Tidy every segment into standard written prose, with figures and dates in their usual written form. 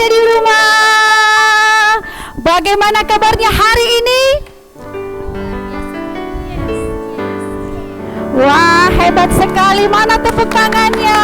di rumah? Bagaimana kabarnya hari ini? Wah, hebat sekali. Mana tepuk tangannya?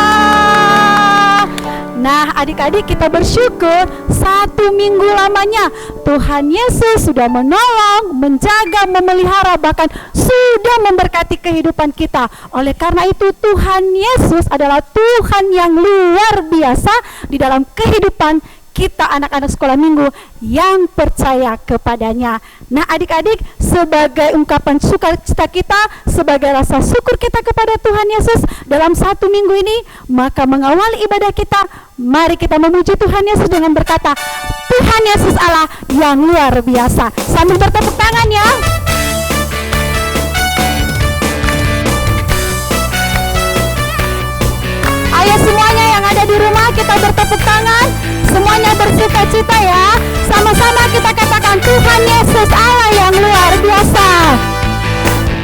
Nah, adik-adik, kita bersyukur 1 minggu lamanya Tuhan Yesus sudah menolong, menjaga, memelihara, bahkan sudah memberkati kehidupan kita. Oleh karena itu, Tuhan Yesus adalah Tuhan yang luar biasa di dalam kehidupan kita anak-anak sekolah minggu yang percaya kepadanya. Nah, adik-adik, sebagai ungkapan sukacita kita, sebagai rasa syukur kita kepada Tuhan Yesus dalam 1 minggu ini, maka mengawali ibadah kita, mari kita memuji Tuhan Yesus dengan berkata, Tuhan Yesus Allah yang luar biasa. Sambil bertepuk tangan ya. Ayo semuanya yang ada di rumah, kita bertepuk tangan. Semuanya bersukacita ya. Sama-sama kita katakan, Tuhan Yesus Allah yang luar biasa.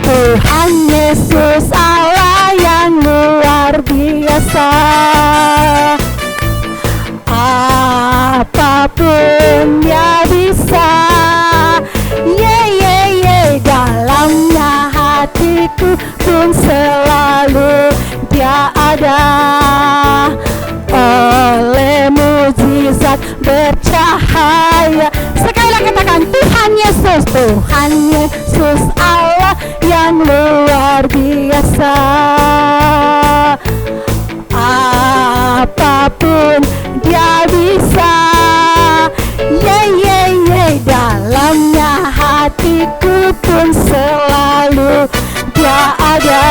Tuhan Yesus Allah yang luar biasa. Apapun Dia bisa. Dalamnya hatiku pun selalu Dia ada. Oleh mujizat bercahaya. Sekali lagi katakan, Tuhan Yesus, Tuhan Yesus Allah yang luar biasa. Apapun Dia bisa. Dalamnya hatiku pun selalu Dia ada.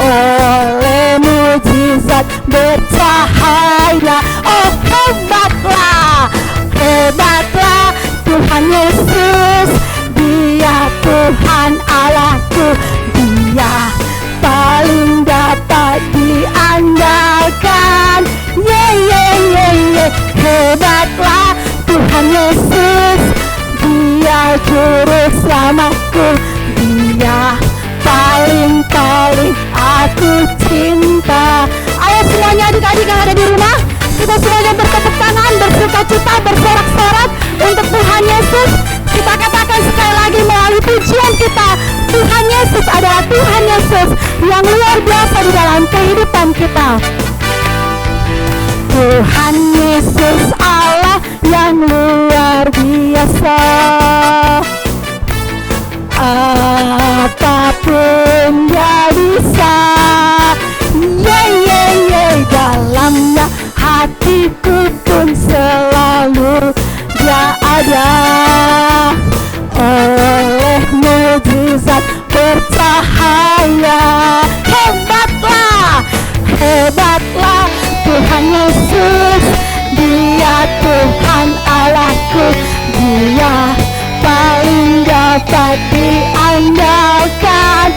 Oleh mujizat bercahaya. Oh, hebatlah, hebatlah Tuhan Yesus. Dia Tuhan Allahku. Dia paling dapat diandalkan. Hebatlah Tuhan Yesus. Dia juru selamatku. Dia paling aku cinta. Ayo semuanya adik-adik yang ada di rumah, kita semuanya bertepuk tangan, bersukacita, bersorak-sorak untuk Tuhan Yesus. Kita katakan sekali lagi melalui pujian kita, Tuhan Yesus adalah Tuhan Yesus yang luar biasa di dalam kehidupan kita. Tuhan Yesus Allah yang luar biasa. Apapun Dia bisa. Dalamnya hatiku pun selalu Dia ada. Oleh mujizat bercahaya. Hebatlah, hebatlah Tuhan Yesus. Dia Tuhan Allahku. Dia paling dapat diandalkan.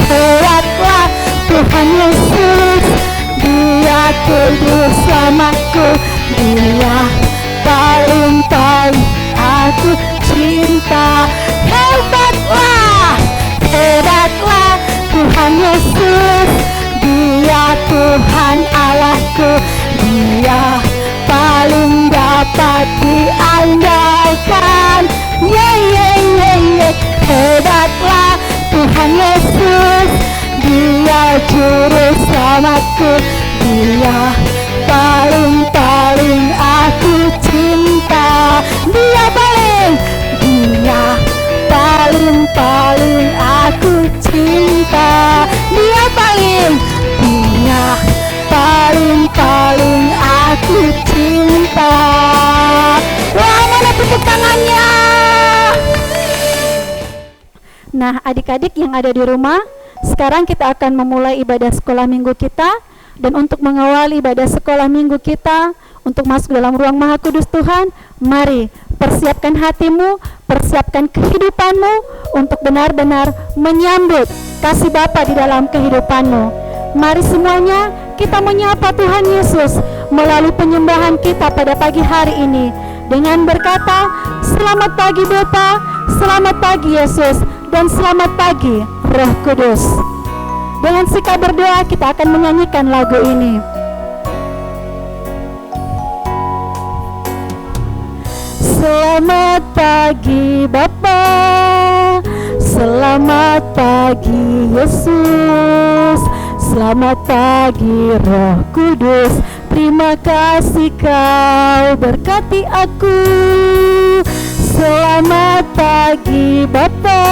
Hebatlah Tuhan Yesus. Dia kudus selamatku. Dia paling aku cinta. Hebatlah, hebatlah Tuhan Yesus. Dia Tuhan Allahku. Dia paling dapat diandalkan. Hebatlah Tuhan Yesus. Dia juru selamatku. Dia paling aku cinta. Dia paling aku cinta. Dia paling aku cinta. Wah, mana tepuk tangannya? Nah, adik-adik yang ada di rumah, sekarang kita akan memulai ibadah sekolah minggu kita. Dan untuk mengawali ibadah sekolah minggu kita, untuk masuk dalam ruang Maha Kudus Tuhan, mari persiapkan hatimu, persiapkan kehidupanmu untuk benar-benar menyambut kasih Bapa di dalam kehidupanmu. Mari semuanya kita menyapa Tuhan Yesus melalui penyembahan kita pada pagi hari ini dengan berkata, selamat pagi Bapa, selamat pagi Yesus, dan selamat pagi Roh Kudus. Dengan sikap berdoa kita akan menyanyikan lagu ini. Selamat pagi Bapa, selamat pagi Yesus, selamat pagi Roh Kudus. Terima kasih Kau berkati aku. Selamat pagi Bapa,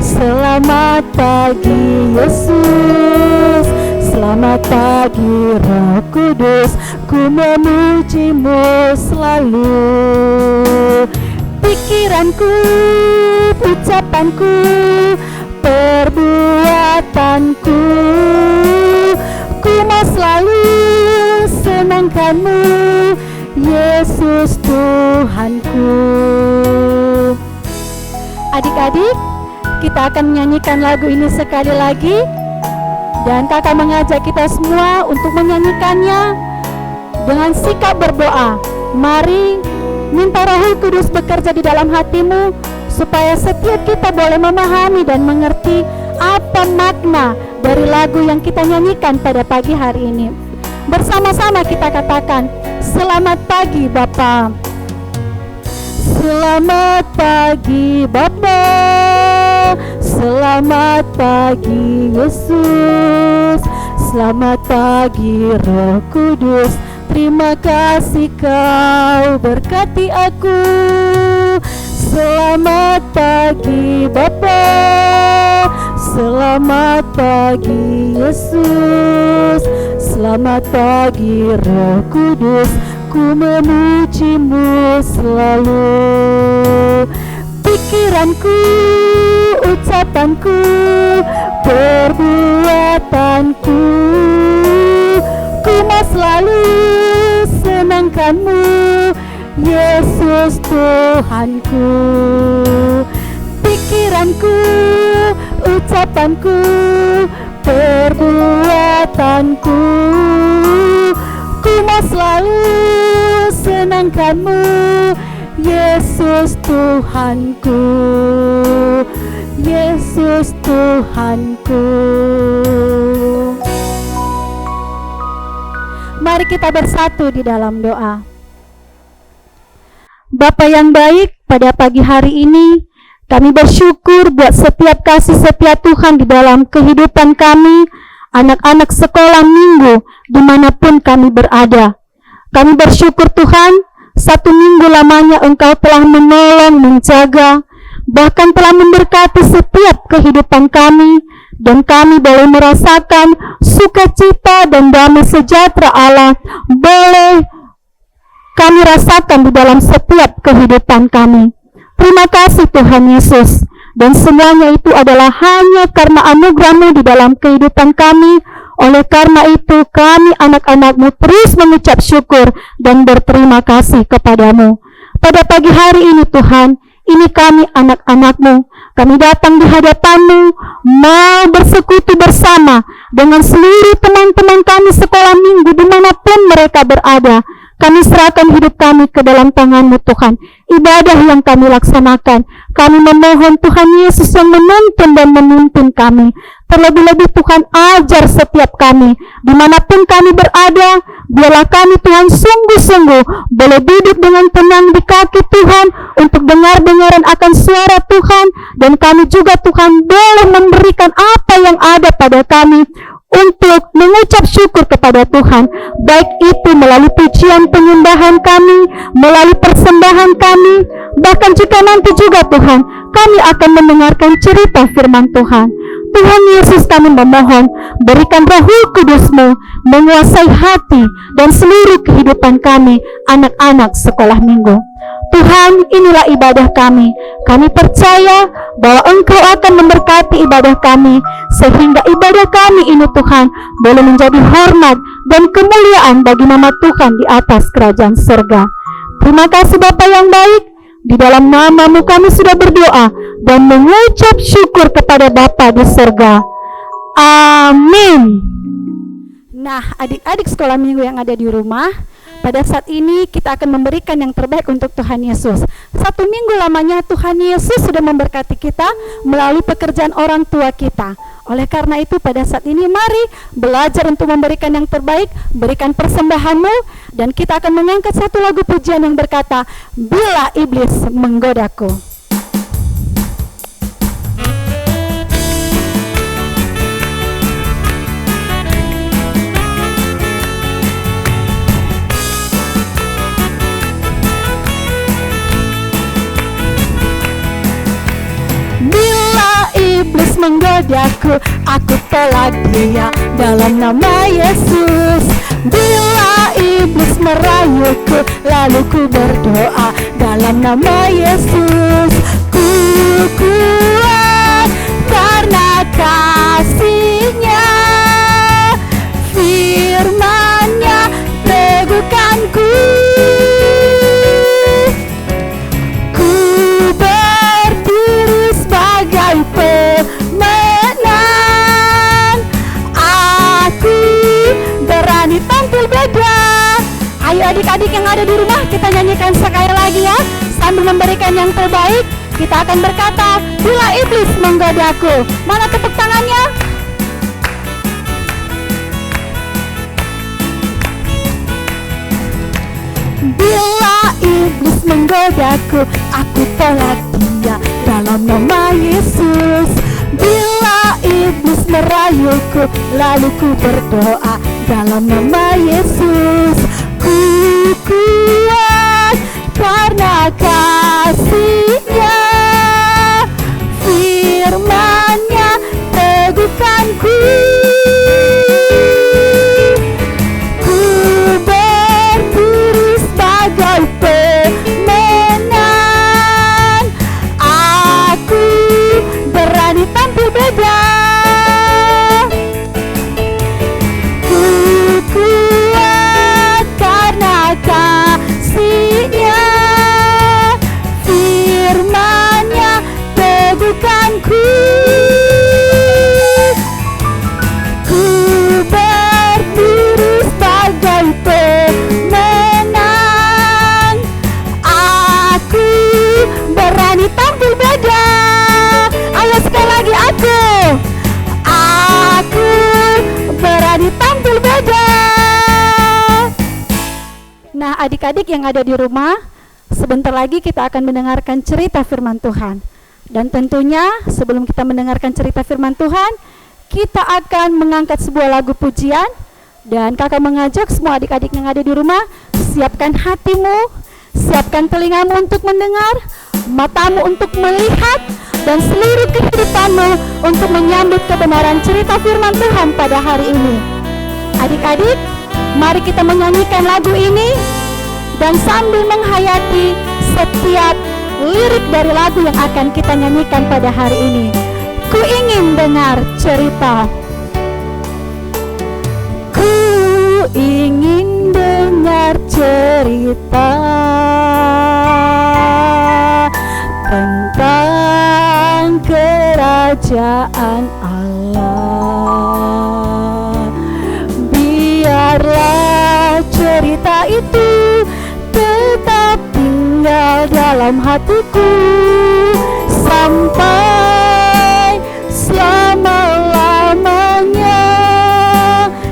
selamat pagi Yesus, selamat pagi Roh Kudus. Ku memuji-Mu selalu. Pikiranku, ucapanku, perbuatanku, ku mau selalu senangkan-Mu, Yesus Tuhanku. Adik-adik, kita akan menyanyikan lagu ini sekali lagi, dan kakak mengajak kita semua untuk menyanyikannya dengan sikap berdoa. Mari minta Roh Kudus bekerja di dalam hatimu, supaya setiap kita boleh memahami dan mengerti apa makna dari lagu yang kita nyanyikan pada pagi hari ini. Bersama-sama kita katakan, selamat pagi Bapa. Selamat pagi Bapa, selamat pagi Yesus, selamat pagi Roh Kudus. Terima kasih Kau berkati aku. Selamat pagi Bapa, selamat pagi Yesus, selamat pagi Roh Kudus. Ku memuji-Mu selalu. Pikiranku, ucapanku, perbuatanku, ku mau selalu senangkan-Mu, Yesus Tuhanku. Pikiranku, ucapanku, perbuatanku, ku mau selalu senangkan-Mu, Yesus Tuhanku, Yesus Tuhanku. Mari kita bersatu di dalam doa. Bapa yang baik, pada pagi hari ini kami bersyukur buat setiap kasih setia Tuhan di dalam kehidupan kami, anak-anak sekolah minggu dimanapun kami berada. Kami bersyukur Tuhan, 1 minggu lamanya Engkau telah menolong, menjaga, bahkan telah memberkati setiap kehidupan kami, dan kami boleh merasakan sukacita dan damai sejahtera Allah boleh kami rasakan di dalam setiap kehidupan kami. Terima kasih Tuhan Yesus, dan semuanya itu adalah hanya karena anugerah-Mu di dalam kehidupan kami. Oleh karena itu kami anak-anak-Mu terus mengucap syukur dan berterima kasih kepadamu. Pada pagi hari ini Tuhan, ini kami anak-anak-Mu, kami datang di hadapan-Mu, mau bersekutu bersama dengan seluruh teman-teman kami sekolah minggu dimanapun mereka berada. Kami serahkan hidup kami ke dalam tangan-Mu Tuhan. Ibadah yang kami laksanakan, kami memohon Tuhan Yesus yang menuntun dan memimpin kami. Terlebih-lebih Tuhan, ajar setiap kami, dimanapun kami berada, biarlah kami Tuhan sungguh-sungguh boleh duduk dengan tenang di kaki Tuhan untuk dengar-dengaran akan suara Tuhan, dan kami juga Tuhan boleh memberikan apa yang ada pada kami untuk mengucap syukur kepada Tuhan, baik itu melalui pujian penyembahan kami, melalui persembahan kami, bahkan jika nanti juga Tuhan kami akan mendengarkan cerita firman Tuhan. Tuhan Yesus, kami memohon, berikan Roh Kudus-Mu menguasai hati dan seluruh kehidupan kami, anak-anak sekolah minggu. Tuhan, inilah ibadah kami. Kami percaya bahwa Engkau akan memberkati ibadah kami, sehingga ibadah kami ini Tuhan boleh menjadi hormat dan kemuliaan bagi nama Tuhan di atas kerajaan surga. Terima kasih Bapa yang baik. Di dalam nama-Mu kami sudah berdoa dan mengucap syukur kepada Bapa di surga. Amin. Nah, adik-adik sekolah minggu yang ada di rumah, pada saat ini kita akan memberikan yang terbaik untuk Tuhan Yesus. 1 minggu lamanya Tuhan Yesus sudah memberkati kita melalui pekerjaan orang tua kita. Oleh karena itu pada saat ini mari belajar untuk memberikan yang terbaik, berikan persembahanmu, dan kita akan mengangkat satu lagu pujian yang berkata, Bila Iblis Menggodaku. Iblis menggodaku, aku tolak dia dalam nama Yesus. Bila iblis merayuku, lalu ku berdoa dalam nama Yesus. Ku kuat karena kasih-Nya, firman-Nya teguhkanku. Pemenang, aku berani tampil beda. Ayo adik-adik yang ada di rumah, kita nyanyikan sekali lagi ya. Sambil memberikan yang terbaik, kita akan berkata, bila iblis menggodaku. Mana tepuk tangannya? Bila iblis menggodaku, aku tolak dia dalam nama Yesus. Bila iblis merayuku, lalu ku berdoa dalam nama Yesus. Ku kuat karena kasih-Nya, firman-Nya teguhkanku. Ku berdiri sebagai pemenang, aku berani tampil beda. Ku kuat karena kasih-Nya, firman-Nya teguhkanku. Ku berdiri sebagai pemenang, aku berani tampil beda. Ayo sekali lagi, aku berani tampil beda. Nah adik-adik yang ada di rumah, sebentar lagi kita akan mendengarkan cerita firman Tuhan. Dan tentunya sebelum kita mendengarkan cerita firman Tuhan, kita akan mengangkat sebuah lagu pujian. Dan kakak mengajak semua adik-adik yang ada di rumah, siapkan hatimu, siapkan telingamu untuk mendengar, matamu untuk melihat, dan seluruh kehidupanmu untuk menyambut kebenaran cerita firman Tuhan pada hari ini. Adik-adik, mari kita menyanyikan lagu ini dan sambil menghayati setiap lirik dari lagu yang akan kita nyanyikan pada hari ini. Ku ingin dengar cerita. Ku ingin dengar cerita tentang kerajaan Allah. Biarlah cerita itu tetap tinggal dalam hatiku sampai selama-lamanya.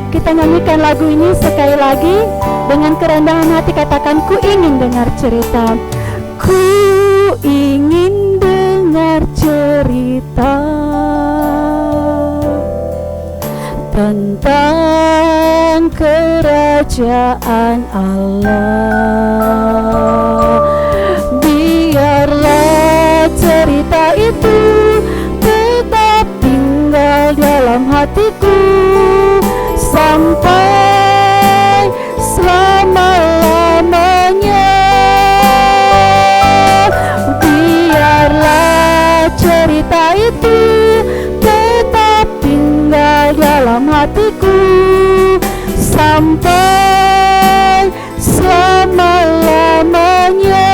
Kita nyanyikan lagu ini sekali lagi dengan kerendahan hati, katakan ku ingin dengar cerita. Ku ingin dengar cerita tentang kerajaan Allah. Biarlah cerita itu tetap tinggal dalam hatiku sampai selama-lamanya. Biarlah cerita itu tetap tinggal dalam hatiku sampai selama-lamanya.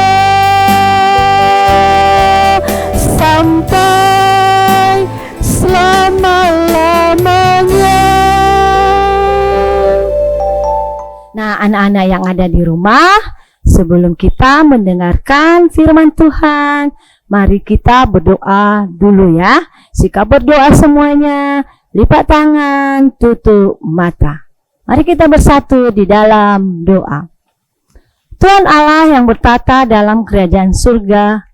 Sampai selama-lamanya. Nah, anak-anak yang ada di rumah, sebelum kita mendengarkan firman Tuhan, mari kita berdoa dulu ya. Sikap berdoa semuanya, lipat tangan, tutup mata. Mari kita bersatu di dalam doa. Tuhan Allah yang bertata dalam kerajaan surga,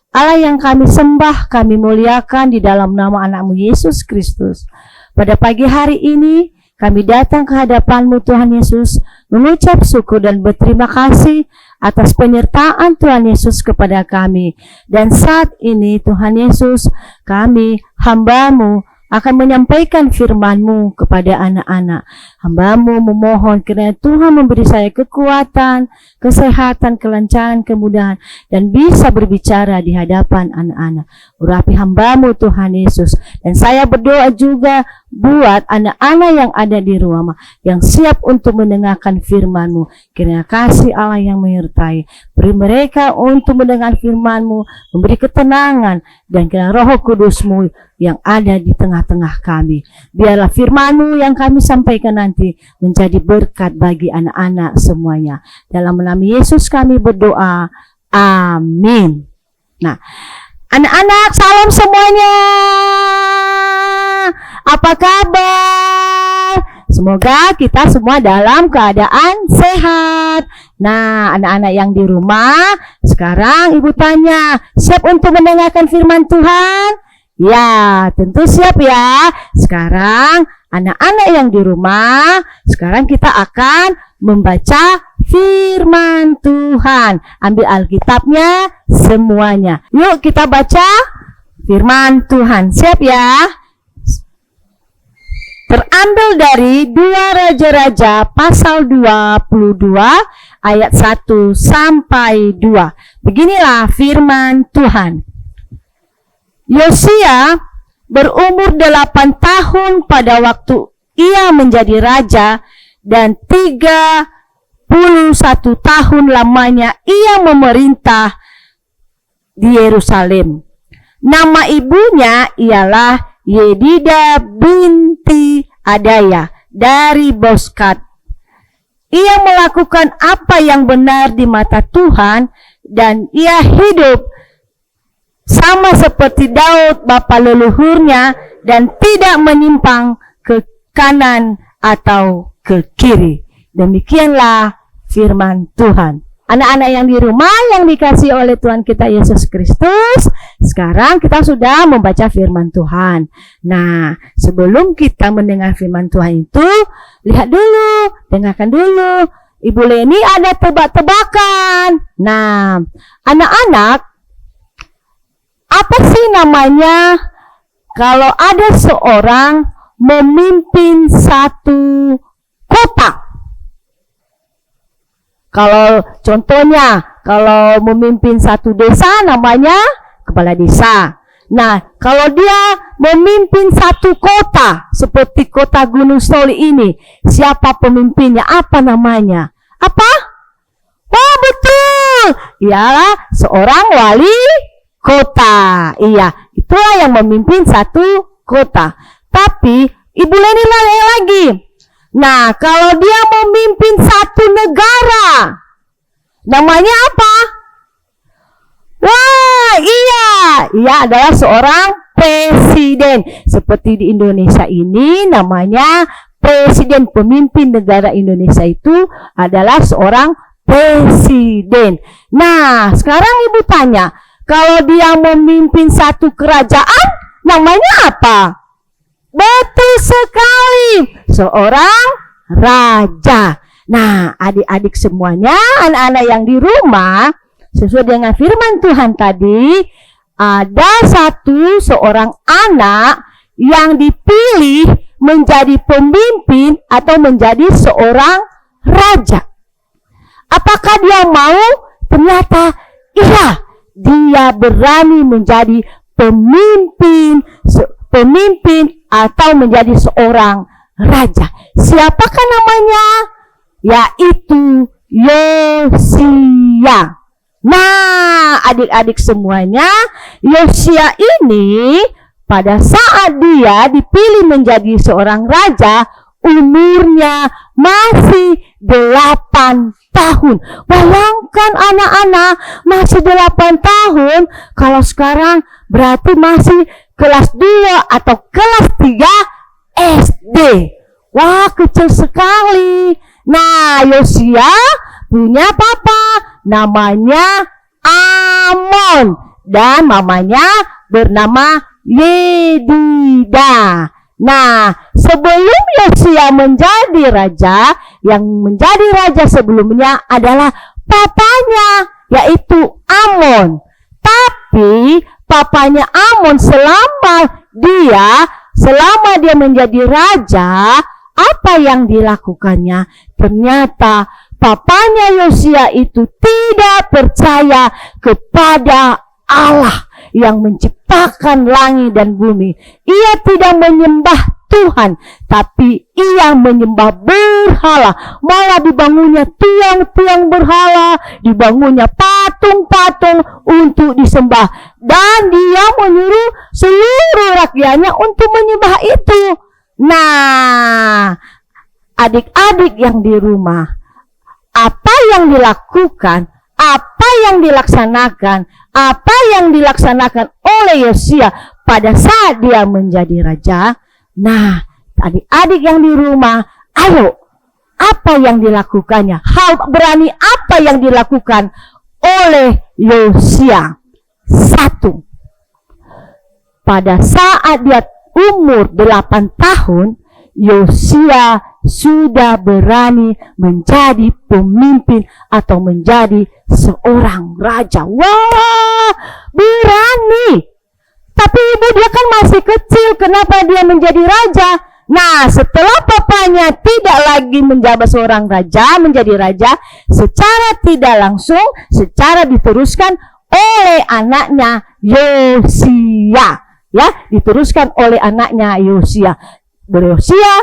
Allah yang kami sembah, kami muliakan di dalam nama anak-Mu Yesus Kristus. Pada pagi hari ini, kami datang ke hadapan-Mu Tuhan Yesus, mengucap syukur dan berterima kasih atas penyertaan Tuhan Yesus kepada kami. Dan saat ini Tuhan Yesus, kami hamba-Mu akan menyampaikan firman-Mu kepada anak-anak. Hamba-Mu memohon kiranya Tuhan memberi saya kekuatan, kesehatan, kelancaran, kemudahan, dan bisa berbicara di hadapan anak-anak. Urapi hamba-Mu Tuhan Yesus. Dan saya berdoa juga buat anak-anak yang ada di rumah, yang siap untuk mendengarkan firman-Mu. Kiranya kasih Allah yang menyertai. Beri mereka untuk mendengar firman-Mu, memberi ketenangan, dan kiranya Roh Kudus-Mu yang ada di tengah-tengah kami. Biarlah firman-Mu yang kami sampaikan nanti menjadi berkat bagi anak-anak semuanya. Dalam nama Yesus kami berdoa. Amin. Nah, anak-anak, salam semuanya. Apa kabar? Semoga kita semua dalam keadaan sehat. Nah, anak-anak yang di rumah, sekarang Ibu tanya, siap untuk mendengarkan firman Tuhan? Ya, tentu siap ya. Sekarang anak-anak yang di rumah, sekarang kita akan membaca firman Tuhan. Ambil Alkitabnya semuanya. Yuk kita baca firman Tuhan. Siap ya? Terambil dari 2 Raja-Raja pasal 22 ayat 1 sampai 2. Beginilah firman Tuhan. Yosia berumur 8 tahun pada waktu ia menjadi raja, dan 31 tahun lamanya ia memerintah di Yerusalem. Nama ibunya ialah Yedida binti Adaya dari Boskat. Ia melakukan apa yang benar di mata Tuhan, dan ia hidup sama seperti Daud bapa leluhurnya, dan tidak menyimpang ke kanan atau ke kiri. Demikianlah firman Tuhan. Anak-anak yang di rumah yang dikasihi oleh Tuhan kita Yesus Kristus, sekarang kita sudah membaca firman Tuhan. Nah, sebelum kita mendengar firman Tuhan itu, lihat dulu, dengarkan dulu. Ibu Leni ada tebak-tebakan. Nah, anak-anak, apa sih namanya kalau ada seorang memimpin satu kota? Kalau contohnya, kalau memimpin satu desa namanya kepala desa. Nah, kalau dia memimpin satu kota, seperti kota Gunung Soli ini, siapa pemimpinnya? Apa namanya? Apa? Oh, betul! Ialah seorang wali kota. Iya, itulah yang memimpin satu kota. Tapi Ibu Leni lagi. Nah, kalau dia memimpin satu negara, namanya apa? Wah, ia adalah seorang presiden. Seperti di Indonesia ini namanya presiden. Pemimpin negara Indonesia itu adalah seorang presiden. Nah, sekarang Ibu tanya, kalau dia memimpin satu kerajaan, namanya apa? Betul sekali, seorang raja. Nah, adik-adik semuanya, anak-anak yang di rumah, sesuai dengan firman Tuhan tadi, ada seorang anak yang dipilih menjadi pemimpin atau menjadi seorang raja. Apakah dia mau? Ternyata iya, dia berani menjadi pemimpin atau menjadi seorang raja. Siapakah namanya? Yaitu Yosia. Nah, adik-adik semuanya, Yosia ini pada saat dia dipilih menjadi seorang raja, umurnya masih 8 tahun. Bayangkan anak-anak, masih 8 tahun. Kalau sekarang berarti masih kelas 2 atau kelas 3 SD. Wah, kecil sekali. Nah, Yosia punya papa, namanya Amon, dan mamanya bernama Yedida. Nah, sebelum Yosia menjadi raja, yang menjadi raja sebelumnya adalah papanya, yaitu Amon. Tapi papanya Amon selama dia menjadi raja, apa yang dilakukannya? Ternyata papanya Yosia itu tidak percaya kepada Allah yang menciptakan langit dan bumi. Ia tidak menyembah Tuhan, tapi ia menyembah berhala. Malah dibangunnya tiang-tiang berhala, dibangunnya patung-patung untuk disembah, dan dia menyuruh seluruh rakyatnya untuk menyembah itu. Nah, adik-adik yang di rumah, apa yang dilakukan, apa yang dilaksanakan oleh Yosia pada saat dia menjadi raja? Nah, adik-adik yang di rumah, ayo, apa yang dilakukannya? Hal berani apa yang dilakukan oleh Yosia? 1. Pada saat dia umur 8 tahun, Yosia sudah berani menjadi pemimpin atau menjadi seorang raja. Wah, berani. Tapi ibu dia kan masih kecil, kenapa dia menjadi raja? Nah, setelah papanya tidak lagi menjabat seorang raja, menjadi raja, secara tidak langsung, secara diteruskan oleh anaknya Yosia. Ya, diteruskan oleh anaknya Yosia. Yosia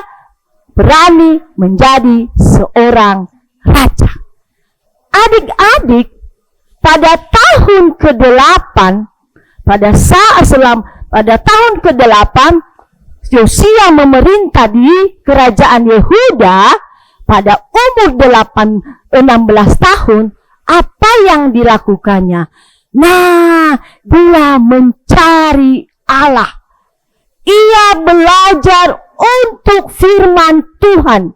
berani menjadi seorang raja. Adik-adik, pada tahun ke-8, pada tahun ke-8 Yosia memerintah di kerajaan Yehuda. Pada umur 16 tahun, apa yang dilakukannya? Nah, dia mencari Allah. Ia belajar untuk firman Tuhan.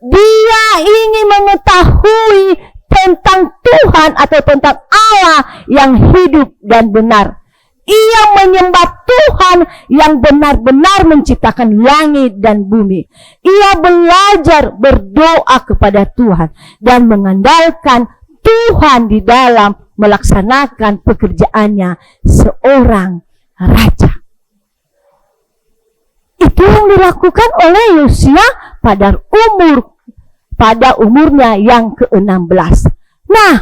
Dia ingin mengetahui tentang Tuhan atau tentang Allah yang hidup dan benar. Ia menyembah Tuhan yang benar-benar menciptakan langit dan bumi. Ia belajar berdoa kepada Tuhan dan mengandalkan Tuhan di dalam melaksanakan pekerjaannya seorang raja. Itu yang dilakukan oleh Yosia pada umurnya yang ke-16. Nah,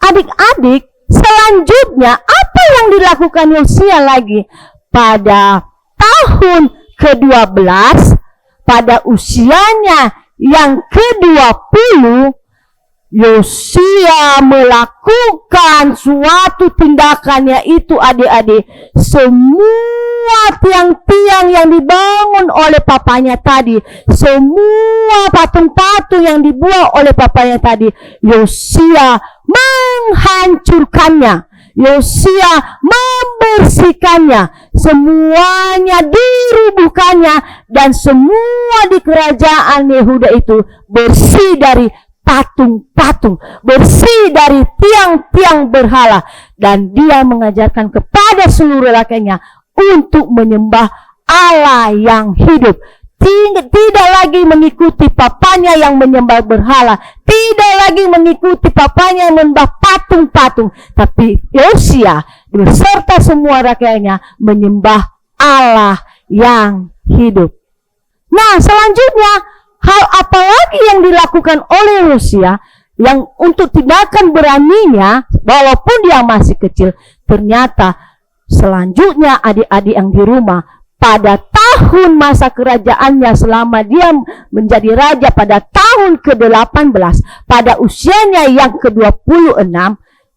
adik-adik, selanjutnya apa yang dilakukan Yosia lagi? Pada tahun ke-12, pada usianya yang ke-20, Yosia melakukan suatu tindakan, yaitu adik-adik, semua tiang-tiang yang dibangun oleh papanya tadi, semua patung-patung yang dibuat oleh papanya tadi, Yosia menghancurkannya. Yosia membersihkannya, semuanya dirubuhkannya, dan semua di kerajaan Yehuda itu bersih dari patung-patung, bersih dari tiang-tiang berhala, dan dia mengajarkan kepada seluruh rakyatnya untuk menyembah Allah yang hidup. Tidak lagi mengikuti papanya yang menyembah berhala, tidak lagi mengikuti papanya yang menyembah patung-patung, tapi Yosia beserta semua rakyatnya menyembah Allah yang hidup. Nah, selanjutnya, hal apa lagi yang dilakukan oleh Yosia yang untuk tindakan beraninya walaupun dia masih kecil? Ternyata selanjutnya adik-adik yang di rumah, pada tahun masa kerajaannya selama dia menjadi raja pada tahun ke-18, pada usianya yang ke-26,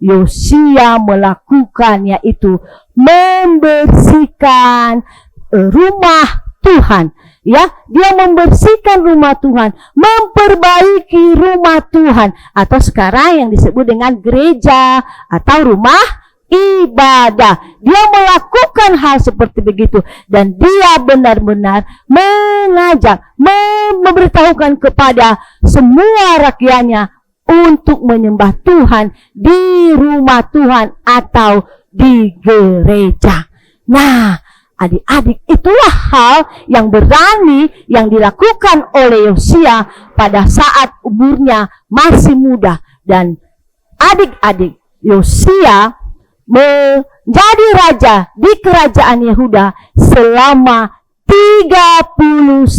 Yosia melakukan, yaitu membersihkan rumah Tuhan. Ya, dia membersihkan rumah Tuhan, memperbaiki rumah Tuhan, atau sekarang yang disebut dengan gereja atau rumah ibadah. Dia melakukan hal seperti begitu, dan dia benar-benar mengajak, memberitahukan kepada semua rakyatnya untuk menyembah Tuhan di rumah Tuhan atau di gereja. Nah, adik-adik, itulah hal yang berani yang dilakukan oleh Yosia pada saat umurnya masih muda. Dan adik-adik, Yosia menjadi raja di kerajaan Yehuda selama 31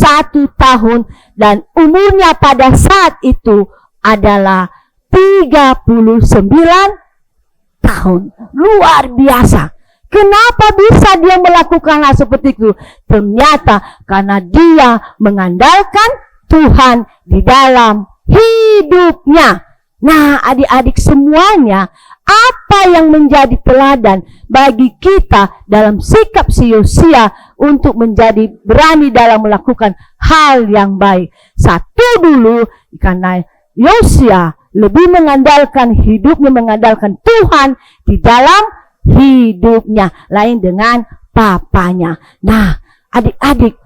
tahun, dan umurnya pada saat itu adalah 39 tahun. Luar biasa. Kenapa bisa dia melakukan hal seperti itu? Ternyata karena dia mengandalkan Tuhan di dalam hidupnya. Nah, adik-adik semuanya, apa yang menjadi teladan bagi kita dalam sikap si Yosia untuk menjadi berani dalam melakukan hal yang baik? Satu dulu, karena Yosia lebih mengandalkan hidupnya, mengandalkan Tuhan di dalam hidupnya, lain dengan papanya. Nah, adik-adik,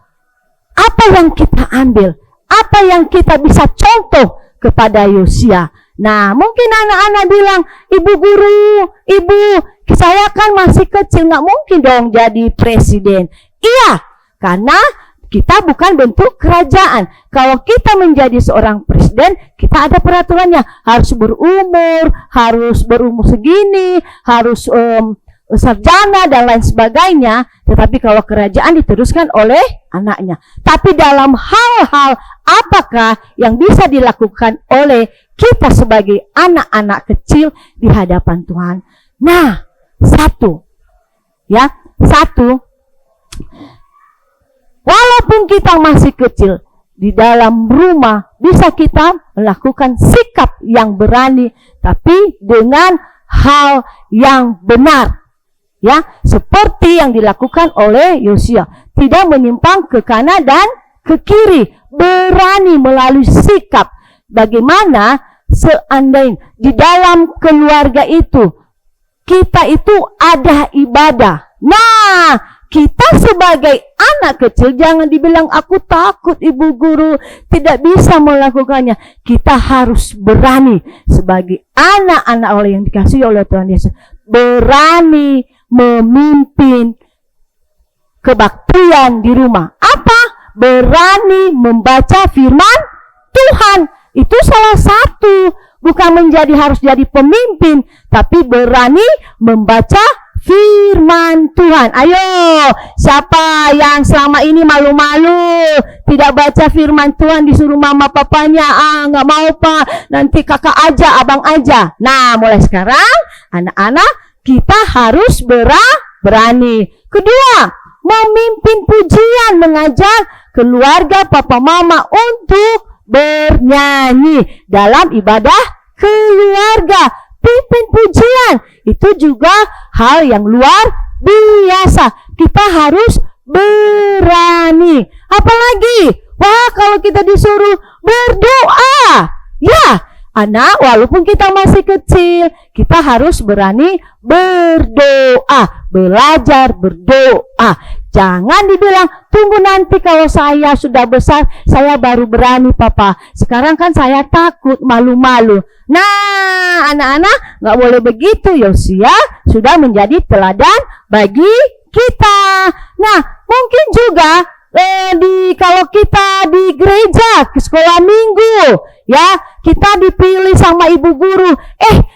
apa yang kita ambil? Apa yang kita bisa contoh kepada Yosia? Nah, mungkin anak-anak bilang, ibu guru, ibu, saya kan masih kecil, nggak mungkin dong jadi presiden. Iya, karena kita bukan bentuk kerajaan. Kalau kita menjadi seorang presiden, kita ada peraturannya. Harus berumur segini, harus sarjana dan lain sebagainya. Tetapi kalau kerajaan diteruskan oleh anaknya. Tapi dalam hal-hal apakah yang bisa dilakukan oleh kita sebagai anak-anak kecil di hadapan Tuhan? Nah, satu, walaupun kita masih kecil, di dalam rumah bisa kita melakukan sikap yang berani, tapi dengan hal yang benar. Ya, seperti yang dilakukan oleh Yosia, tidak menyimpang ke kanan dan ke kiri, berani melalui sikap. Bagaimana seandainya di dalam keluarga itu kita itu ada ibadah. Nah, kita sebagai anak kecil jangan dibilang aku takut ibu guru, tidak bisa melakukannya. Kita harus berani sebagai anak-anak oleh yang dikasihi oleh Tuhan Yesus, berani memimpin kebaktian di rumah. Apa? Berani membaca firman Tuhan. Itu salah satu. Bukan harus jadi pemimpin, tapi berani membaca firman Tuhan. Ayo, siapa yang selama ini malu-malu tidak baca firman Tuhan, disuruh mama papanya, nggak mau pak, nanti kakak aja, abang aja. Nah, mulai sekarang anak-anak kita harus berani. Kedua, memimpin pujian, mengajak keluarga papa mama untuk bernyanyi dalam ibadah keluarga. Pimpin pujian itu juga hal yang luar biasa. Kita harus berani. Apalagi, wah, kalau kita disuruh berdoa, ya, anak, walaupun kita masih kecil, kita harus berani berdoa, belajar berdoa. Jangan dibilang, tunggu nanti kalau saya sudah besar, saya baru berani papa. Sekarang kan saya takut, malu-malu. Nah, anak-anak, nggak boleh begitu. Yosia sudah menjadi teladan bagi kita. Nah, mungkin juga kalau kita di gereja, ke sekolah minggu, ya, kita dipilih sama ibu guru.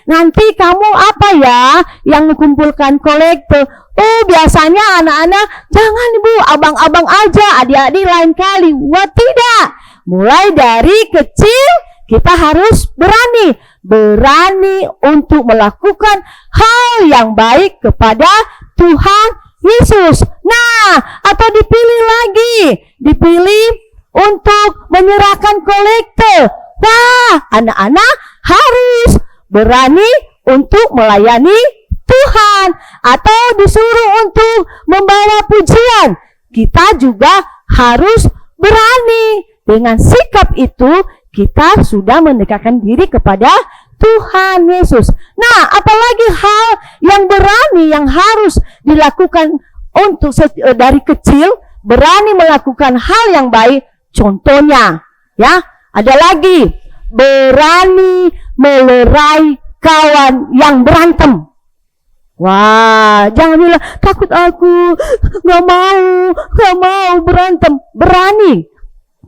Nanti kamu apa ya yang mengumpulkan kolektor? Oh, biasanya anak-anak, jangan ibu, abang-abang aja, adik-adik lain kali. Wah, tidak. Mulai dari kecil kita harus berani untuk melakukan hal yang baik kepada Tuhan Yesus. Nah, atau dipilih untuk menyerahkan kolektor. Wah, anak-anak harus berani untuk melayani Tuhan, atau disuruh untuk membawa pujian. Kita juga harus berani. Dengan sikap itu kita sudah mendekatkan diri kepada Tuhan Yesus. Nah, apalagi hal yang berani yang harus dilakukan untuk dari kecil, berani melakukan hal yang baik. Contohnya, ya, ada lagi berani melerai kawan yang berantem. Wah, jangan bilang takut aku, nggak mau berantem.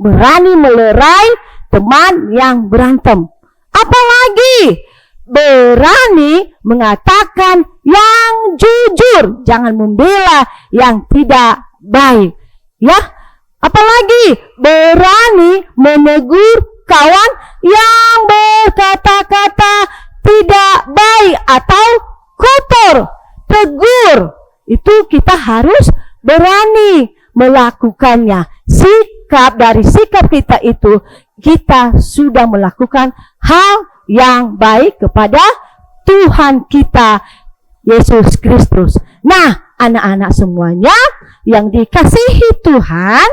Berani melerai teman yang berantem. Apalagi berani mengatakan yang jujur, jangan membela yang tidak baik. Ya, apalagi berani menegur kawan yang berkata-kata tidak baik atau kotor. Tegur, itu kita harus berani melakukannya. Dari sikap kita itu, kita sudah melakukan hal yang baik kepada Tuhan kita, Yesus Kristus. Nah, anak-anak semuanya yang dikasihi Tuhan,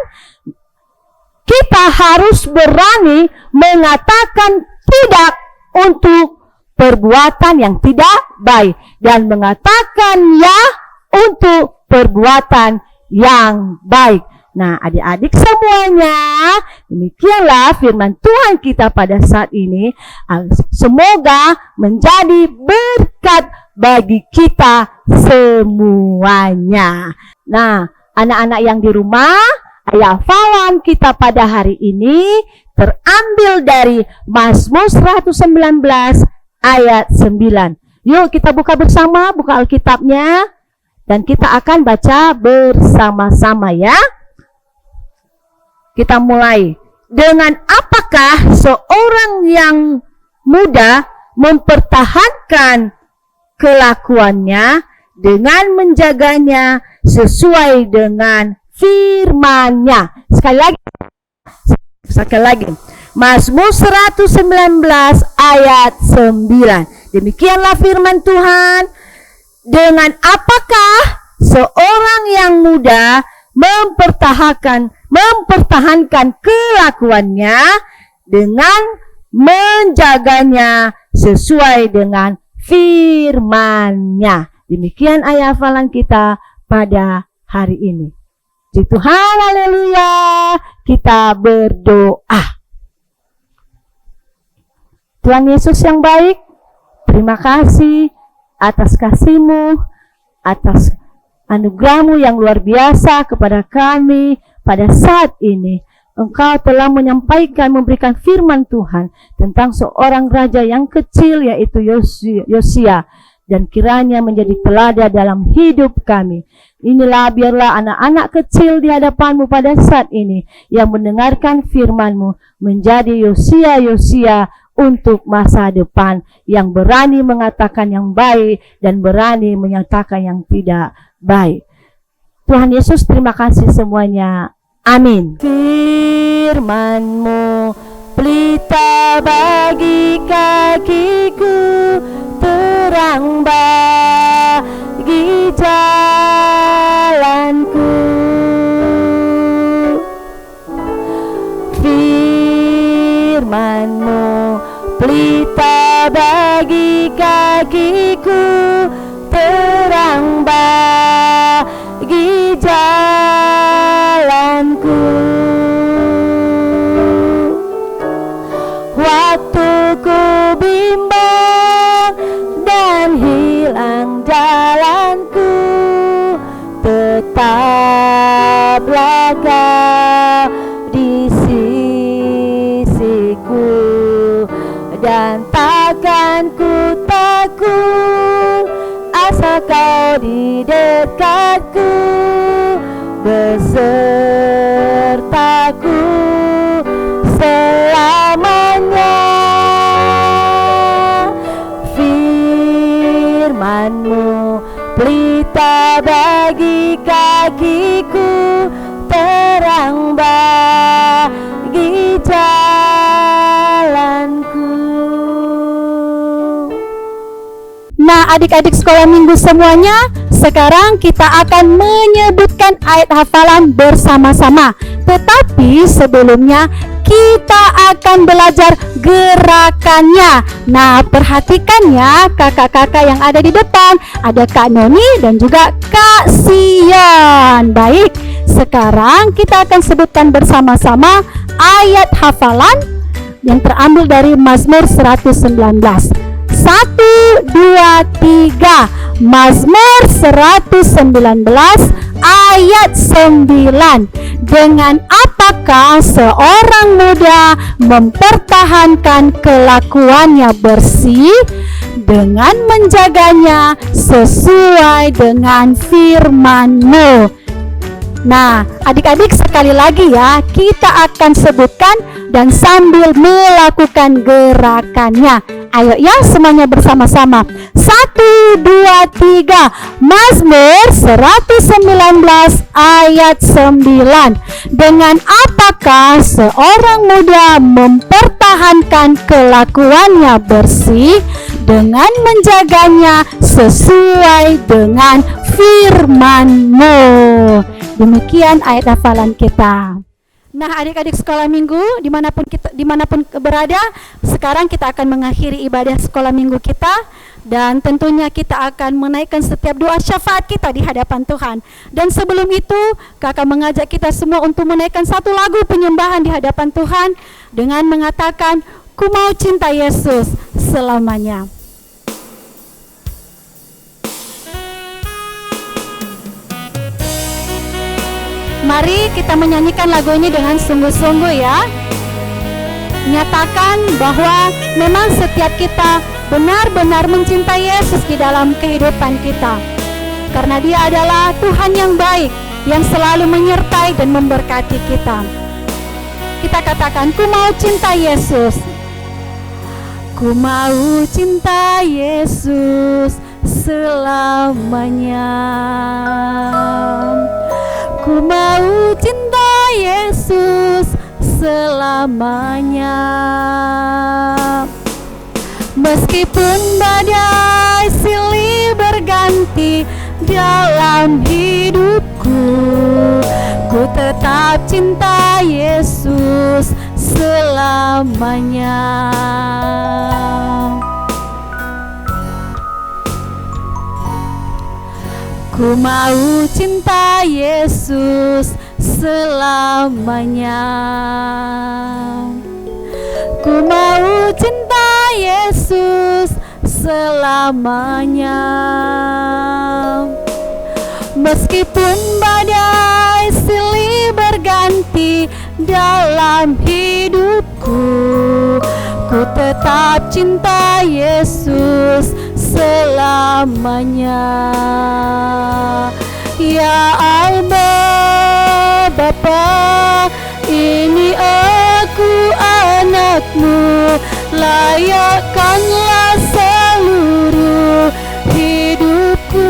kita harus berani mengatakan tidak untuk perbuatan yang tidak baik dan mengatakan ya untuk perbuatan yang baik. Nah, adik-adik semuanya, demikianlah firman Tuhan kita pada saat ini. Semoga menjadi berkat bagi kita semuanya. Nah, anak-anak yang di rumah, ayat hafalan kita pada hari ini terambil dari Mazmur 119 ayat 9. Yuk kita buka bersama, buka Alkitabnya, dan kita akan baca bersama-sama ya. Kita mulai. Dengan apakah seorang yang muda mempertahankan kelakuannya dengan menjaganya sesuai dengan firman-Nya. Sekali lagi. Mazmur 119 ayat 9. Demikianlah firman Tuhan. Dengan apakah seorang yang muda mempertahankan kelakuannya dengan menjaganya sesuai dengan firman-Nya. Demikian ayat hafalan kita pada hari ini. Puji Tuhan, haleluya. Kita berdoa. Tuhan Yesus yang baik, terima kasih atas kasih-Mu, atas anugerah-Mu yang luar biasa kepada kami pada saat ini. Engkau telah menyampaikan, memberikan firman Tuhan tentang seorang raja yang kecil, yaitu Yosia, dan kiranya menjadi teladan dalam hidup kami. Inilah biarlah anak-anak kecil di hadapan-Mu pada saat ini yang mendengarkan firman-Mu menjadi Yosia untuk masa depan, yang berani mengatakan yang baik dan berani menyatakan yang tidak baik. Tuhan Yesus, terima kasih semuanya. Amin. Firman-Mu pelita bagi kakiku, terang bagi jalanku. Firman-Mu pelita bagi kakiku, terang bagi jalanku. Waktu ku bimbang dan hilang jalanku, tetaplah Kau di sisiku, dan takkan ku takut asal Kau di dekatku, besertaku selamanya. Firman-Mu pelita bagi kakiku, terang bagi jalanku. Nah, Nah, adik-adik sekolah minggu semuanya, sekarang kita akan menyebutkan ayat hafalan bersama-sama. Tetapi sebelumnya kita akan belajar gerakannya. Nah, perhatikan ya kakak-kakak yang ada di depan. Ada Kak Noni dan juga Kak Sian. Baik, sekarang kita akan sebutkan bersama-sama ayat hafalan yang terambil dari Mazmur 119. 1, 2, 3. Mazmur 119 ayat 9. Dengan apakah seorang muda mempertahankan kelakuannya bersih? Dengan menjaganya sesuai dengan firman-Mu. Nah, adik-adik sekali lagi ya, kita akan sebutkan dan sambil melakukan gerakannya. Ayo ya, semuanya bersama-sama. 1, 2, 3. Mazmur 119 ayat 9. Dengan apakah seorang muda mempertahankan kelakuannya bersih? Dengan menjaganya sesuai dengan firman-Mu. Demikian ayat hafalan kita. Nah, adik-adik sekolah minggu dimanapun berada, sekarang kita akan mengakhiri ibadah sekolah minggu kita, dan tentunya kita akan menaikkan setiap doa syafaat kita di hadapan Tuhan. Dan sebelum itu, kakak mengajak kita semua untuk menaikkan satu lagu penyembahan di hadapan Tuhan dengan mengatakan, "Ku mau cinta Yesus selamanya." Mari kita menyanyikan lagu ini dengan sungguh-sungguh ya. Nyatakan bahwa memang setiap kita benar-benar mencintai Yesus di dalam kehidupan kita. Karena Dia adalah Tuhan yang baik, yang selalu menyertai dan memberkati kita. Kita katakan, "Ku mau cinta Yesus." Ku mau cinta Yesus selamanya. Ku mau cinta Yesus selamanya. Meskipun badai silih berganti dalam hidupku, ku tetap cinta Yesus selamanya. Ku mau cinta Yesus selamanya. Ku mau cinta Yesus selamanya. Meskipun badai silih berganti dalam hidupku, ku tetap cinta Yesus selamanya. Ya Allah Bapa, ini aku anak-Mu, layakkanlah seluruh hidupku.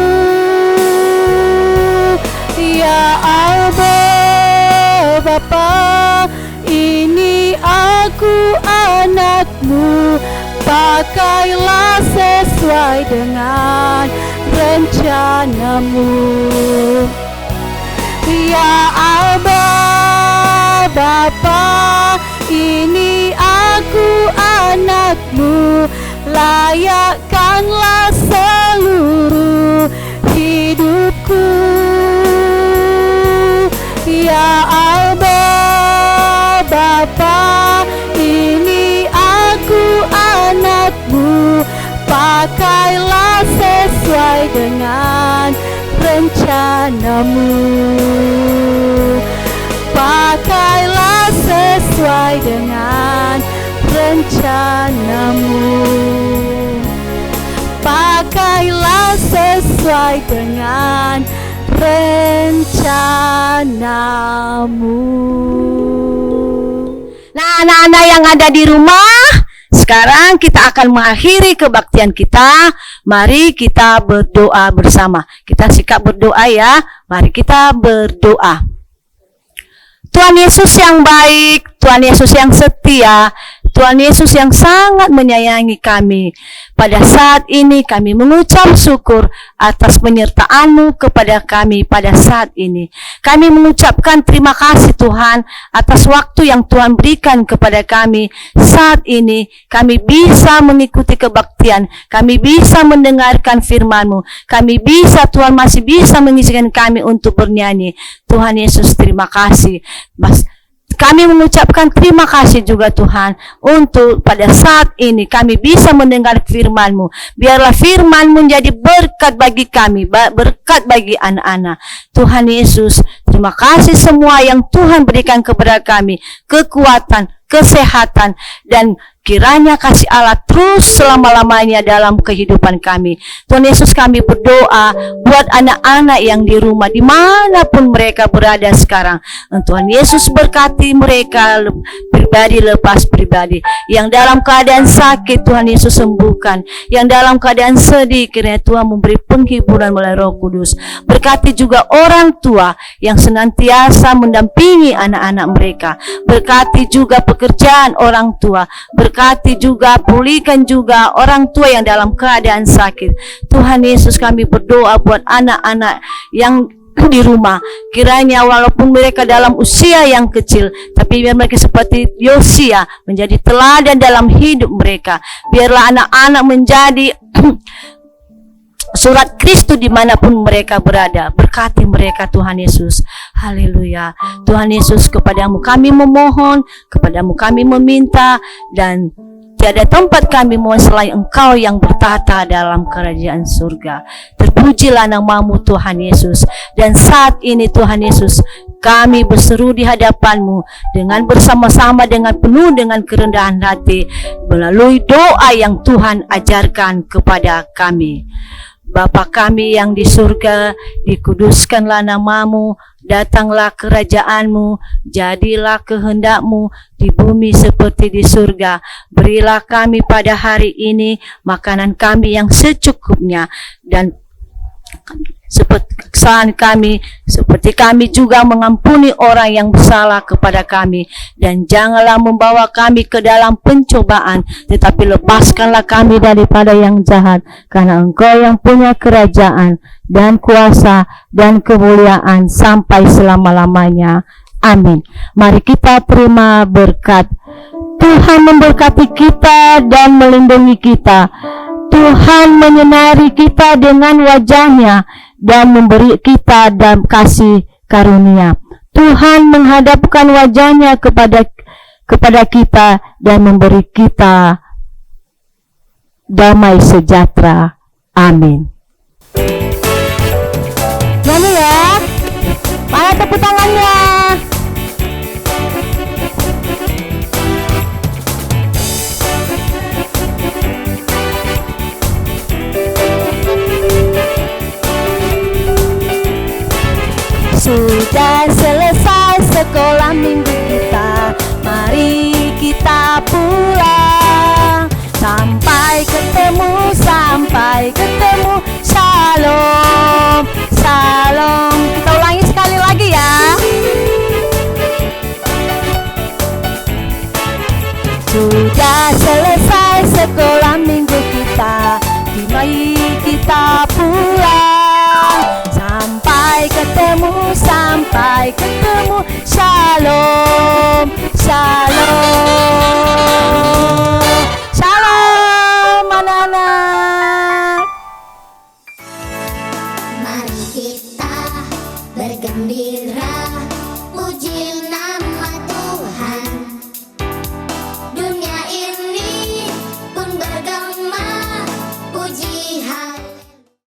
Ya Allah Bapa, ini aku anak-Mu, pakailah sesuai dengan rencana-Mu. Ya Aba Bapa, ini aku anak-Mu, layakkanlah seluruh hidupku. Ya Aba Bapa, ini aku anak-Mu, pakailah sesuai dengan rencana-Mu. Pakailah sesuai dengan rencana-Mu. Pakailah sesuai dengan rencana-Mu. Nah, anak-anak yang ada di rumah, sekarang kita akan mengakhiri kebaktian kita. Mari kita berdoa bersama. Kita sikap berdoa ya. Mari kita berdoa. Tuhan Yesus yang baik, Tuhan Yesus yang setia, Tuhan Yesus yang sangat menyayangi kami. Pada saat ini kami mengucap syukur atas penyertaan-Mu kepada kami pada saat ini. Kami mengucapkan terima kasih Tuhan atas waktu yang Tuhan berikan kepada kami saat ini. Kami bisa mengikuti kebaktian, kami bisa mendengarkan firman-Mu, kami bisa, Tuhan masih bisa mengizinkan kami untuk bernyanyi. Tuhan Yesus, terima kasih. Kami mengucapkan terima kasih juga Tuhan untuk pada saat ini kami bisa mendengar firman-Mu. Biarlah firman-Mu menjadi berkat bagi kami, berkat bagi anak-anak. Tuhan Yesus, terima kasih semua yang Tuhan berikan kepada kami, kekuatan, kesehatan, dan kiranya kasih Allah terus selama-lamanya dalam kehidupan kami. Tuhan Yesus, kami berdoa buat anak-anak yang di rumah, dimanapun mereka berada sekarang. Tuhan Yesus berkati mereka pribadi lepas pribadi. Yang dalam keadaan sakit, Tuhan Yesus sembuhkan. Yang dalam keadaan sedih, kiranya Tuhan memberi penghiburan melalui Roh Kudus. Berkati juga orang tua yang senantiasa mendampingi anak-anak mereka. Berkati juga pekerjaan orang tua. Berkati juga, pulihkan juga orang tua yang dalam keadaan sakit. Tuhan Yesus, kami berdoa buat anak-anak yang di rumah. Kiranya walaupun mereka dalam usia yang kecil, tapi biar mereka seperti Yosia menjadi teladan dalam hidup mereka. Biarlah anak-anak menjadi surat Kristus dimanapun mereka berada. Berkati mereka Tuhan Yesus. Haleluya. Tuhan Yesus, kepadamu kami memohon, kepadamu kami meminta, dan tiada tempat kami mohon selain Engkau yang bertata dalam kerajaan surga. Terpujilah namamu Tuhan Yesus. Dan saat ini Tuhan Yesus, kami berseru di hadapan-Mu dengan bersama-sama, dengan penuh dengan kerendahan hati, melalui doa yang Tuhan ajarkan kepada kami. Bapa kami yang di surga, dikuduskanlah namamu, datanglah kerajaan-Mu, jadilah kehendak-Mu di bumi seperti di surga. Berilah kami pada hari ini makanan kami yang secukupnya, dan seperti kesalahan kami, seperti kami juga mengampuni orang yang bersalah kepada kami, dan janganlah membawa kami ke dalam pencobaan, tetapi lepaskanlah kami daripada yang jahat, karena Engkau yang punya kerajaan dan kuasa dan kemuliaan sampai selama-lamanya. Amin. Mari kita terima berkat. Tuhan memberkati kita dan melindungi kita. Tuhan menyinari kita dengan wajah-Nya dan memberi kita dan kasih karunia. Tuhan menghadapkan wajah-Nya kepada kita dan memberi kita damai sejahtera. Amin. Nyanyi ya. Mana tepuk tangannya? Sudah selesai sekolah minggu kita, mari kita pulang. Sampai ketemu, shalom, shalom. Kita ulangi sekali lagi ya. Sudah selesai sekolah minggu kita, mari kita pulang. Sampai ketemu, shalom, shalom, shalom anak-anak. Mari kita bergembira.